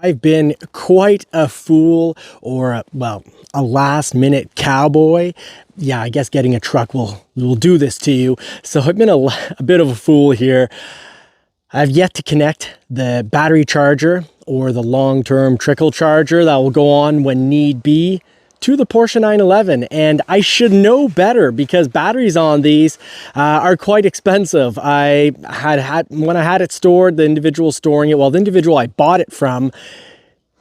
I've been quite a fool, or a last minute cowboy. Yeah, I guess getting a truck will do this to you. So I've been a bit of a fool here. I've yet to connect the battery charger or the long-term trickle charger that will go on when need be to the Porsche 911, and I should know better because batteries on these are quite expensive. When I had it stored, the individual storing it, well, the individual I bought it from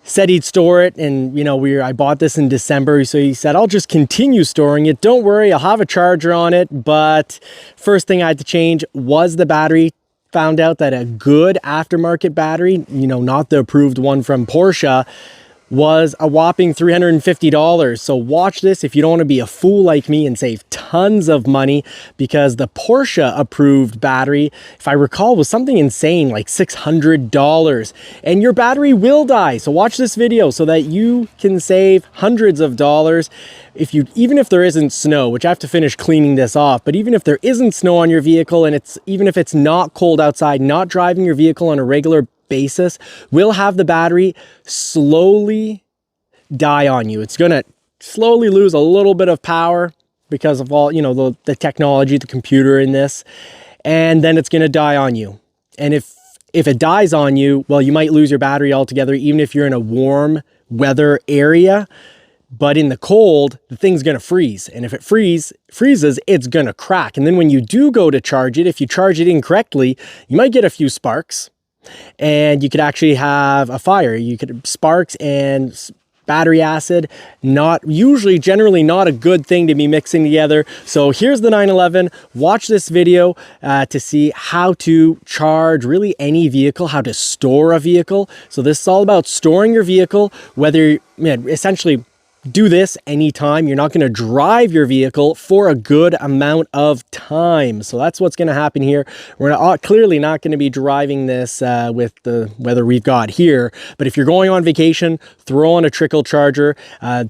said he'd store it, and I bought this in December, so he said I'll just continue storing it. Don't worry, I'll have a charger on it. But first thing I had to change was the battery. Found out that a good aftermarket battery, not the approved one from Porsche, was a whopping $350. So watch this if you don't want to be a fool like me and save tons of money, because the Porsche approved battery, if I recall, was something insane like $600, and your battery will die. So watch this video so that you can save hundreds of dollars. Even if there isn't snow, which I have to finish cleaning this off, but even if there isn't snow on your vehicle, and even if it's not cold outside, not driving your vehicle on a regular basis, will have the battery slowly die on you. It's going to slowly lose a little bit of power because of all, the technology, the computer in this, and then it's going to die on you. And if it dies on you, well, you might lose your battery altogether, even if you're in a warm weather area. But in the cold, the thing's going to freeze. And if it freezes, it's going to crack. And then when you do go to charge it, if you charge it incorrectly, you might get a few sparks, and you could actually have a fire. You could sparks and battery acid, generally not a good thing to be mixing together. So here's the 911. Watch this video to see how to charge really any vehicle, how to store a vehicle. So this is all about storing your vehicle, essentially do this anytime. You're not going to drive your vehicle for a good amount of time. So that's what's going to happen here. We're clearly not going to be driving this with the weather we've got here. But if you're going on vacation, throw on a trickle charger.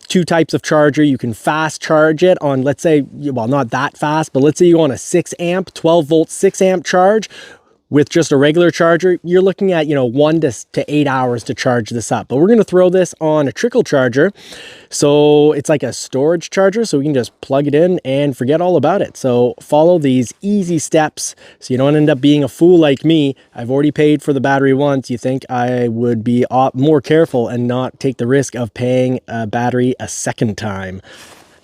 Two types of charger. You can fast charge it on, let's say, well, not that fast, but let's say you go on a 6 amp, 12 volt, 6 amp charge. With just a regular charger, you're looking at, 1 to 8 hours to charge this up. But we're going to throw this on a trickle charger. So it's like a storage charger, so we can just plug it in and forget all about it. So follow these easy steps so you don't end up being a fool like me. I've already paid for the battery once. You think I would be more careful and not take the risk of paying a battery a second time.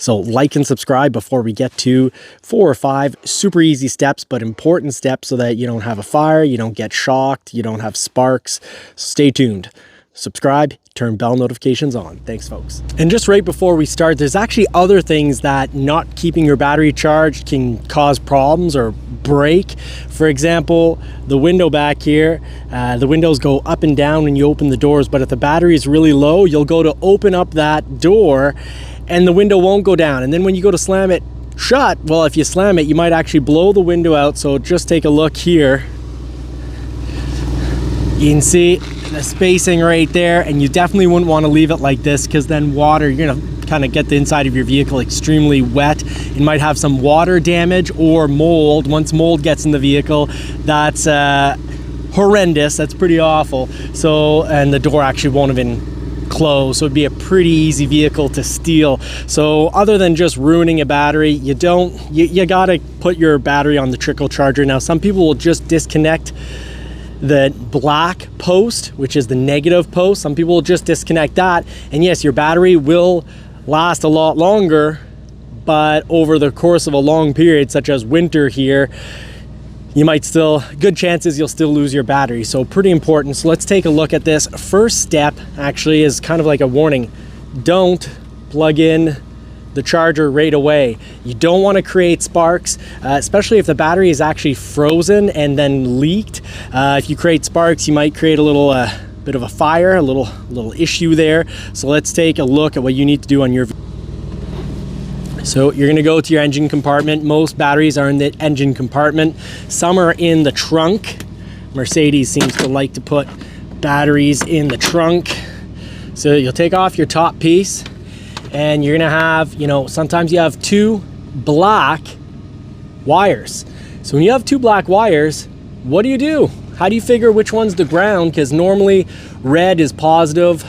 So like and subscribe before we get to 4 or 5 super easy steps, but important steps so that you don't have a fire, you don't get shocked, you don't have sparks. Stay tuned. Subscribe, turn bell notifications on. Thanks, folks. And just right before we start, there's actually other things that not keeping your battery charged can cause problems or break. For example, the window back here, the windows go up and down when you open the doors, but if the battery is really low, you'll go to open up that door and the window won't go down. And then when you go to slam it shut, well, if you slam it, you might actually blow the window out. So just take a look here. You can see the spacing right there, and you definitely wouldn't want to leave it like this, because then water, you're gonna kind of get the inside of your vehicle extremely wet. You might have some water damage or mold. Once mold gets in the vehicle, that's horrendous. That's pretty awful. So, and the door actually won't even close, so it'd be a pretty easy vehicle to steal. So other than just ruining a battery, you gotta put your battery on the trickle charger. Now, some people will just disconnect the black post, which is the negative post. Some people will just disconnect that, and yes, your battery will last a lot longer, but over the course of a long period, such as winter here, good chances you'll still lose your battery. So pretty important. So let's take a look at this. First step actually is kind of like a warning. Don't plug in the charger right away. You don't want to create sparks, especially if the battery is actually frozen and then leaked. If you create sparks, you might create a little bit of a fire, a little issue there. So let's take a look at what you need to do on your vehicle. So you're going to go to your engine compartment. Most batteries are in the engine compartment. Some are in the trunk. Mercedes seems to like to put batteries in the trunk. So you'll take off your top piece, and you're going to have, sometimes you have 2 black wires. So when you have 2 black wires, what do? how do you figure which one's the ground? Because normally red is positive,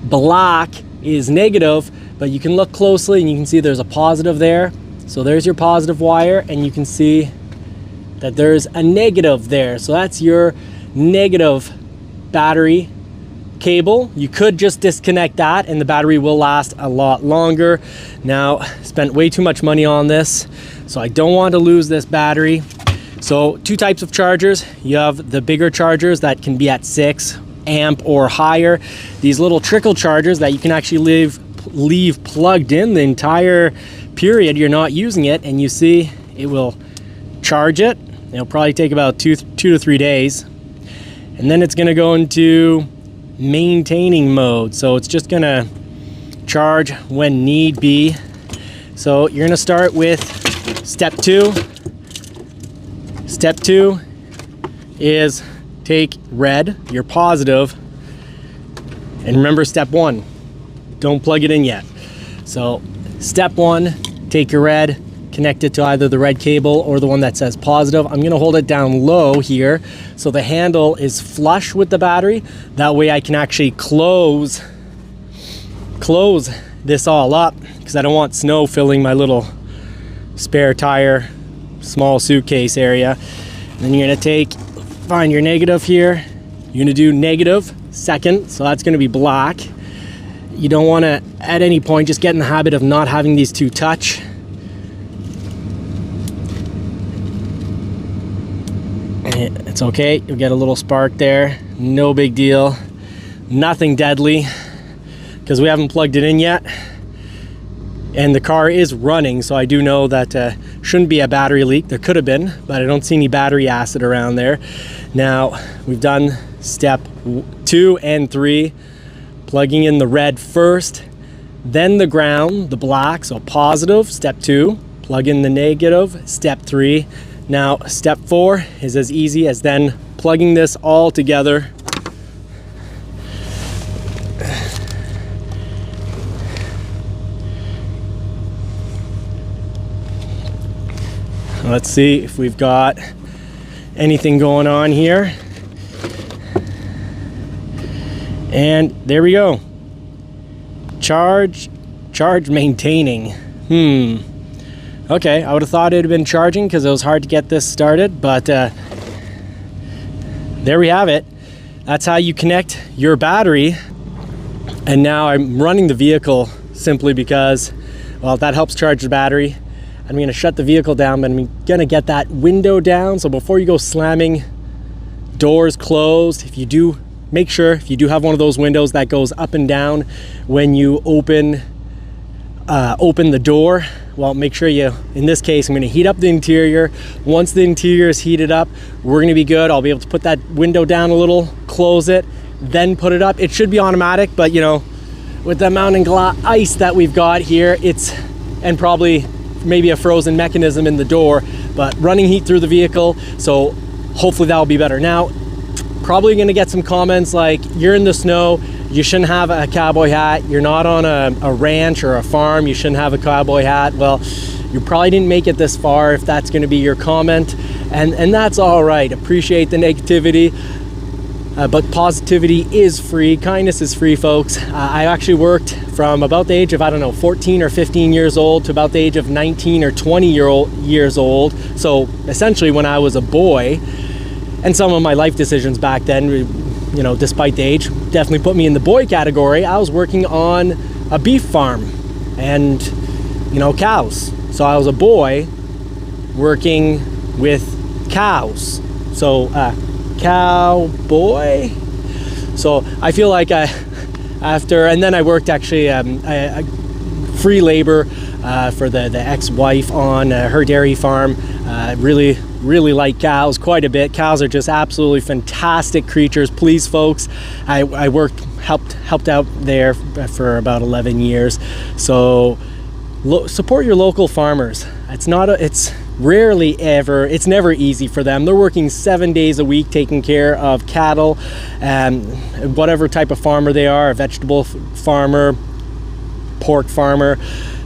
black is negative, but you can look closely and you can see there's a positive there. So there's your positive wire, and you can see that there's a negative there. So that's your negative battery cable. You could just disconnect that and the battery will last a lot longer. Now, spent way too much money on this, so I don't want to lose this battery. So two types of chargers. You have the bigger chargers that can be at 6 amp or higher. These little trickle chargers that you can actually leave plugged in the entire period you're not using it, and you see it will charge it. It'll probably take about two to 3 days, and then it's going to go into maintaining mode. So it's just going to charge when need be. So you're going to start with step 2. Step 2 is take red, your positive, and remember step 1, don't plug it in yet. So step 1, take your red, connect it to either the red cable or the one that says positive. I'm going to hold it down low here so the handle is flush with the battery. That way I can actually close this all up, because I don't want snow filling my little spare tire small suitcase area. And then you're going to find your negative here. You're going to do negative second, so that's going to be black. You don't want to at any point just get in the habit of not having these two touch. It's okay, you'll get a little spark there, no big deal, nothing deadly, because we haven't plugged it in yet, and the car is running, so I do know that shouldn't be a battery leak. There could have been, but I don't see any battery acid around there. Now we've done step 2 and 3, plugging in the red first, then the ground, the black, so positive, step 2, plug in the negative, step 3. Now, step 4 is as easy as then plugging this all together. Let's see if we've got anything going on here. And there we go. Charge maintaining. Okay, I would have thought it had been charging because it was hard to get this started, but there we have it. That's how you connect your battery. And now I'm running the vehicle simply because, well, that helps charge the battery. I'm going to shut the vehicle down, but I'm going to get that window down. So before you go slamming doors closed, if you do, make sure if you do have one of those windows that goes up and down when you open the door, well, make sure you, in this case, I'm going to heat up the interior. Once the interior is heated up, we're going to be good. I'll be able to put that window down a little, close it, then put it up. It should be automatic, but you know, with the mountain ice that we've got here, and probably maybe a frozen mechanism in the door, but running heat through the vehicle, so hopefully that'll be better. Now, probably going to get some comments like, you're in the snow, you shouldn't have a cowboy hat, you're not on a ranch or a farm, you shouldn't have a cowboy hat. Well, you probably didn't make it this far if that's going to be your comment, and that's all right. Appreciate the negativity, but positivity is free, kindness is free, folks. I actually worked from about the age of, I don't know, 14 or 15 years old to about the age of 19 or 20 years old, so essentially when I was a boy. And some of my life decisions back then, you know, despite the age, definitely put me in the boy category. I was working on a beef farm and, you know, cows. So I was a boy working with cows. So, cowboy. So I feel like and then I worked actually free labor for the ex-wife on her dairy farm. Really like cows quite a bit. Cows are just absolutely fantastic creatures. Please, folks, I helped out there for about 11 years. So support your local farmers. It's never easy for them. They're working 7 days a week taking care of cattle, and whatever type of farmer they are, a vegetable farmer, pork farmer,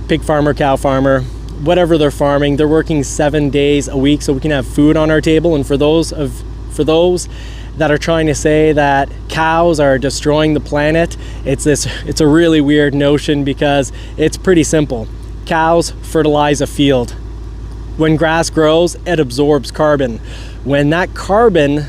pig farmer, cow farmer, whatever they're farming, they're working 7 days a week so we can have food on our table. And for those for those that are trying to say that cows are destroying the planet. It's a really weird notion, because it's pretty simple. Cows fertilize a field. When grass grows, it absorbs carbon. When that carbon,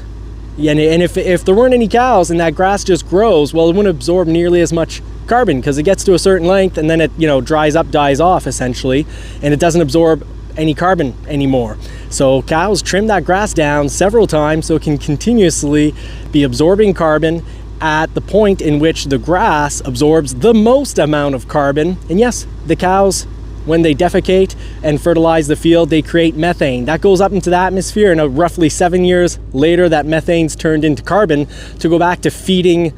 and if there weren't any cows and that grass just grows, well, it wouldn't absorb nearly as much carbon, because it gets to a certain length and then it, dries up, dies off essentially, and it doesn't absorb any carbon anymore. So cows trim that grass down several times so it can continuously be absorbing carbon at the point in which the grass absorbs the most amount of carbon. And yes, the cows, when they defecate and fertilize the field, they create methane. That goes up into the atmosphere, and roughly 7 years later, that methane's turned into carbon to go back to feeding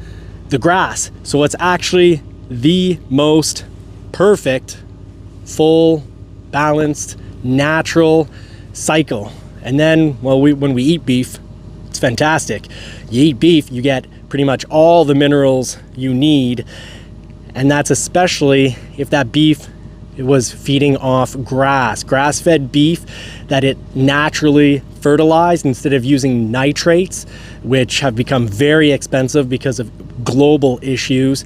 the grass. So it's actually the most perfect, full, balanced, natural cycle. And then, well, when we eat beef, it's fantastic. You eat beef, you get pretty much all the minerals you need, and that's especially if that beef, it was feeding off grass-fed beef that it naturally fertilized instead of using nitrates, which have become very expensive because of global issues.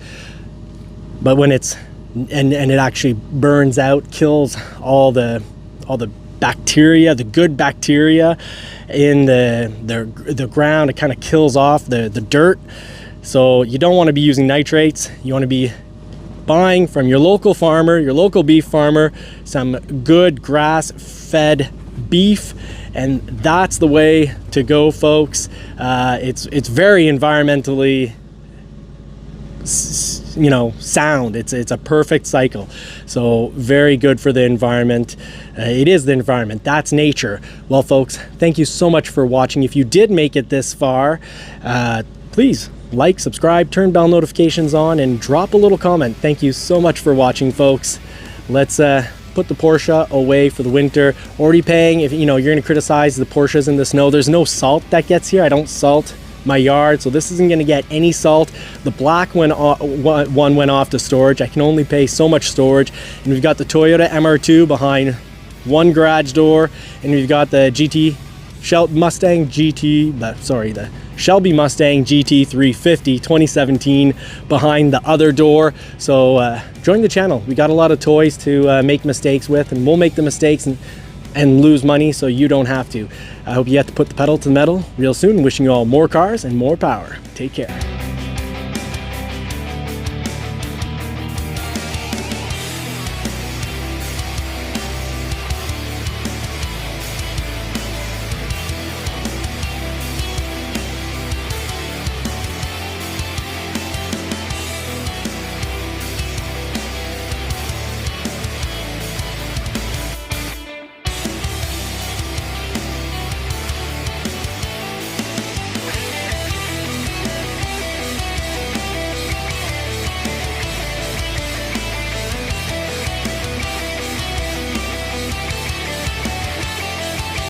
But when it's and it actually burns out, kills all the bacteria, the good bacteria in the ground. It kind of kills off the dirt. So you don't want to be using nitrates. You want to be buying from your local farmer, your local beef farmer, some good grass-fed beef, and that's the way to go, folks. It's very environmentally sound. It's a perfect cycle, so very good for the environment. It is the environment, that's nature. Well, folks, thank you so much for watching. If you did make it this far, please like, subscribe, turn bell notifications on, and drop a little comment. Thank you so much for watching, folks. Let's put the Porsche away for the winter. Already paying, if you're going to criticize the Porsches in the snow, there's no salt that gets here. I don't salt my yard, so this isn't going to get any salt. The black one went off to storage. I can only pay so much storage. And we've got the Toyota MR2 behind one garage door, and we've got the the Shelby Mustang GT350 2017 behind the other door. So join the channel. We got a lot of toys to make mistakes with, and we'll make the mistakes and lose money so you don't have to. I hope you have to put the pedal to the metal real soon. Wishing you all more cars and more power. Take care.